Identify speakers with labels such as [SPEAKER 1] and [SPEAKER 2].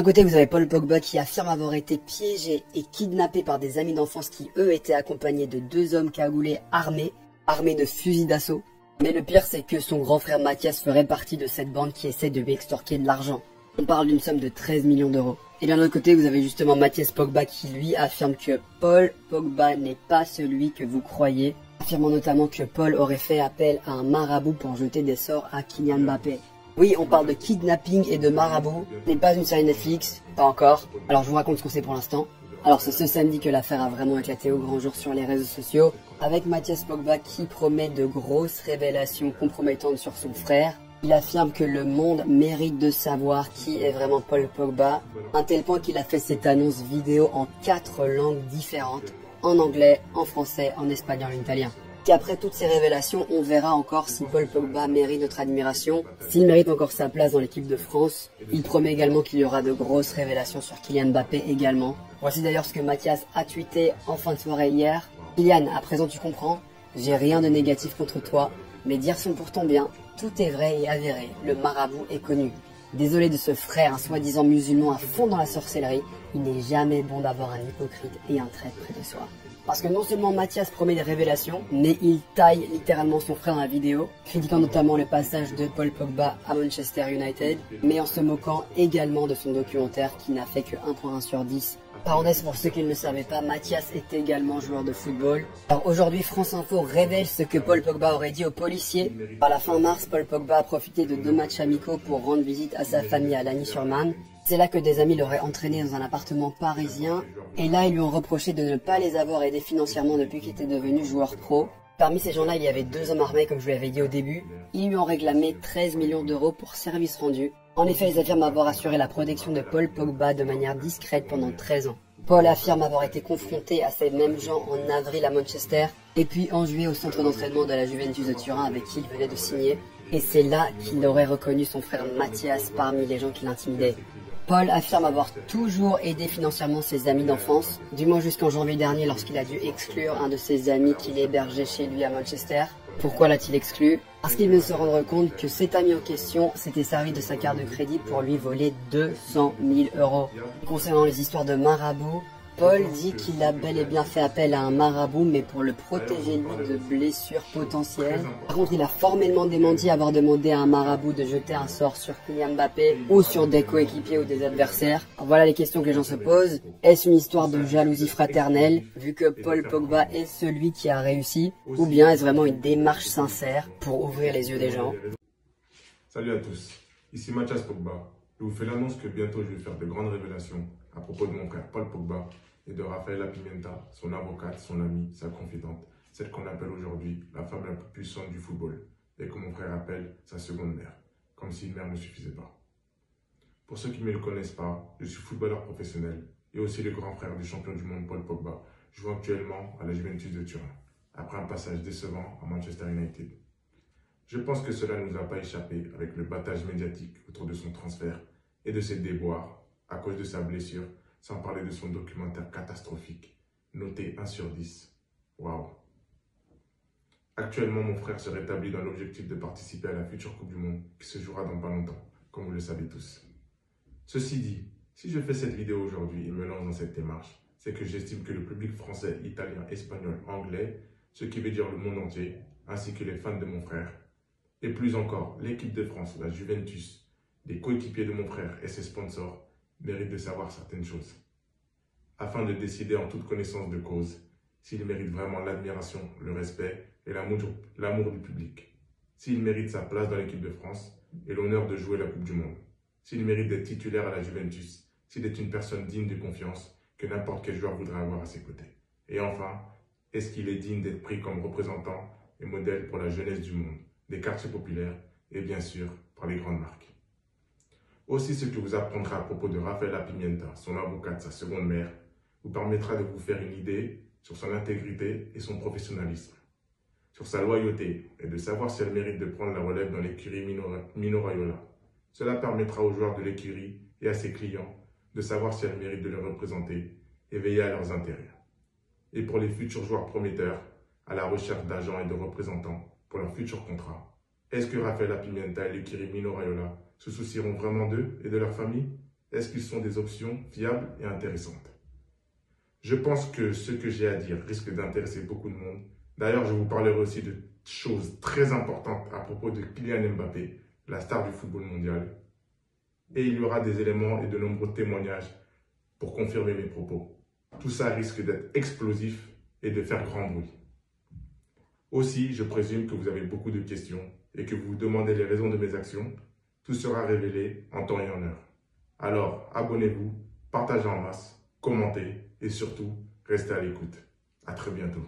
[SPEAKER 1] côté, vous avez Paul Pogba qui affirme avoir été piégé et kidnappé par des amis d'enfance qui, eux, étaient accompagnés de 2 hommes cagoulés armés de fusils d'assaut. Mais le pire, c'est que son grand frère Mathias ferait partie de cette bande qui essaie de lui extorquer de l'argent. On parle d'une somme de 13 millions d'euros. Et bien de l'autre côté, vous avez justement Mathias Pogba qui, lui, affirme que Paul Pogba n'est pas celui que vous croyez, affirmant notamment que Paul aurait fait appel à un marabout pour jeter des sorts à Kylian Mbappé. Oui, on parle de kidnapping et de marabout. Ce n'est pas une série Netflix, pas encore. Alors je vous raconte ce qu'on sait pour l'instant. Alors c'est ce samedi que l'affaire a vraiment éclaté au grand jour sur les réseaux sociaux, avec Mathias Pogba qui promet de grosses révélations compromettantes sur son frère. Il affirme que le monde mérite de savoir qui est vraiment Paul Pogba, à un tel point qu'il a fait cette annonce vidéo en 4 langues différentes, en anglais, en français, en espagnol et en italien. Qu'après toutes ces révélations, on verra encore si Paul Pogba mérite notre admiration, s'il mérite encore sa place dans l'équipe de France. Il promet également qu'il y aura de grosses révélations sur Kylian Mbappé également. Voici d'ailleurs ce que Mathias a tweeté en fin de soirée hier. Kylian, à présent tu comprends, j'ai rien de négatif contre toi, mes dires sont pour ton bien, tout est vrai et avéré, le marabout est connu. Désolé de ce frère, un soi-disant musulman à fond dans la sorcellerie, il n'est jamais bon d'avoir un hypocrite et un traître près de soi. Parce que non seulement Mathias promet des révélations, mais il taille littéralement son frère dans la vidéo, critiquant notamment le passage de Paul Pogba à Manchester United, mais en se moquant également de son documentaire qui n'a fait que 1.1 sur 10. Parenthèse pour ceux qui ne le savaient pas, Mathias est également joueur de football. Alors aujourd'hui, France Info révèle ce que Paul Pogba aurait dit aux policiers. À la fin mars, Paul Pogba a profité de 2 matchs amicaux pour rendre visite à sa famille à Lagny-sur-Marne. C'est là que des amis l'auraient entraîné dans un appartement parisien. Et là, ils lui ont reproché de ne pas les avoir aidés financièrement depuis qu'il était devenu joueur pro. Parmi ces gens-là, il y avait 2 hommes armés, comme je vous l'avais dit au début. Ils lui ont réclamé 13 millions d'euros pour service rendu. En effet, ils affirment avoir assuré la protection de Paul Pogba de manière discrète pendant 13 ans. Paul affirme avoir été confronté à ces mêmes gens en avril à Manchester, et puis en juillet au centre d'entraînement de la Juventus de Turin avec qui il venait de signer. Et c'est là qu'il aurait reconnu son frère Mathias parmi les gens qui l'intimidaient. Paul affirme avoir toujours aidé financièrement ses amis d'enfance, du moins jusqu'en janvier dernier lorsqu'il a dû exclure un de ses amis qu'il hébergeait chez lui à Manchester. Pourquoi l'a-t-il exclu? Parce qu'il veut se rendre compte que cet ami en question s'était servi de sa carte de crédit pour lui voler 200 000 euros. Concernant les histoires de marabout, Paul dit qu'il a bel et bien fait appel à un marabout, mais pour le protéger lui de blessures potentielles. Par contre, il a formellement démenti avoir demandé à un marabout de jeter un sort sur Kylian Mbappé ou sur des coéquipiers ou des adversaires. Alors voilà les questions que les gens se posent. Est-ce une histoire de jalousie fraternelle, vu que Paul Pogba est celui qui a réussi, ou bien est-ce vraiment une démarche sincère pour ouvrir les yeux des gens?
[SPEAKER 2] Salut à tous, ici Mathias Pogba. Je vous fais l'annonce que bientôt je vais faire de grandes révélations à propos de mon frère Paul Pogba et de Rafaela Pimenta, son avocate, son amie, sa confidente, celle qu'on appelle aujourd'hui la femme la plus puissante du football et que mon frère appelle sa seconde mère, comme si une mère ne suffisait pas. Pour ceux qui ne me le connaissent pas, je suis footballeur professionnel et aussi le grand frère du champion du monde Paul Pogba, jouant actuellement à la Juventus de Turin, après un passage décevant à Manchester United. Je pense que cela ne nous a pas échappé avec le battage médiatique autour de son transfert et de ses déboires à cause de sa blessure, sans parler de son documentaire catastrophique, noté 1 sur 10. Waouh! Actuellement, mon frère se rétablit dans l'objectif de participer à la future Coupe du Monde qui se jouera dans pas longtemps, comme vous le savez tous. Ceci dit, si je fais cette vidéo aujourd'hui et me lance dans cette démarche, c'est que j'estime que le public français, italien, espagnol, anglais, ce qui veut dire le monde entier, ainsi que les fans de mon frère, et plus encore l'équipe de France, la Juventus, les coéquipiers de mon frère et ses sponsors, méritent de savoir certaines choses, afin de décider en toute connaissance de cause s'il mérite vraiment l'admiration, le respect et l'amour du public, s'il mérite sa place dans l'équipe de France et l'honneur de jouer la Coupe du Monde, s'il mérite d'être titulaire à la Juventus, s'il est une personne digne de confiance que n'importe quel joueur voudrait avoir à ses côtés. Et enfin, est-ce qu'il est digne d'être pris comme représentant et modèle pour la jeunesse du monde, des quartiers populaires et bien sûr par les grandes marques. Aussi, ce que vous apprendrez à propos de Rafaela Pimenta, son avocate, sa seconde mère, vous permettra de vous faire une idée sur son intégrité et son professionnalisme, sur sa loyauté et de savoir si elle mérite de prendre la relève dans l'écurie Mino Raiola. Cela permettra aux joueurs de l'écurie et à ses clients de savoir si elle mérite de les représenter et veiller à leurs intérêts. Et pour les futurs joueurs prometteurs, à la recherche d'agents et de représentants pour leurs futurs contrats, est-ce que Rafaela Pimenta et l'écurie Mino Raiola se soucieront vraiment d'eux et de leur famille? est-ce qu'ils sont des options fiables et intéressantes? Je pense que ce que j'ai à dire risque d'intéresser beaucoup de monde. D'ailleurs, je vous parlerai aussi de choses très importantes à propos de Kylian Mbappé, la star du football mondial. Et il y aura des éléments et de nombreux témoignages pour confirmer mes propos. Tout ça risque d'être explosif et de faire grand bruit. Aussi, je présume que vous avez beaucoup de questions et que vous vous demandez les raisons de mes actions. Tout sera révélé en temps et en heure. Alors, abonnez-vous, partagez en masse, commentez et surtout, restez à l'écoute. À très bientôt.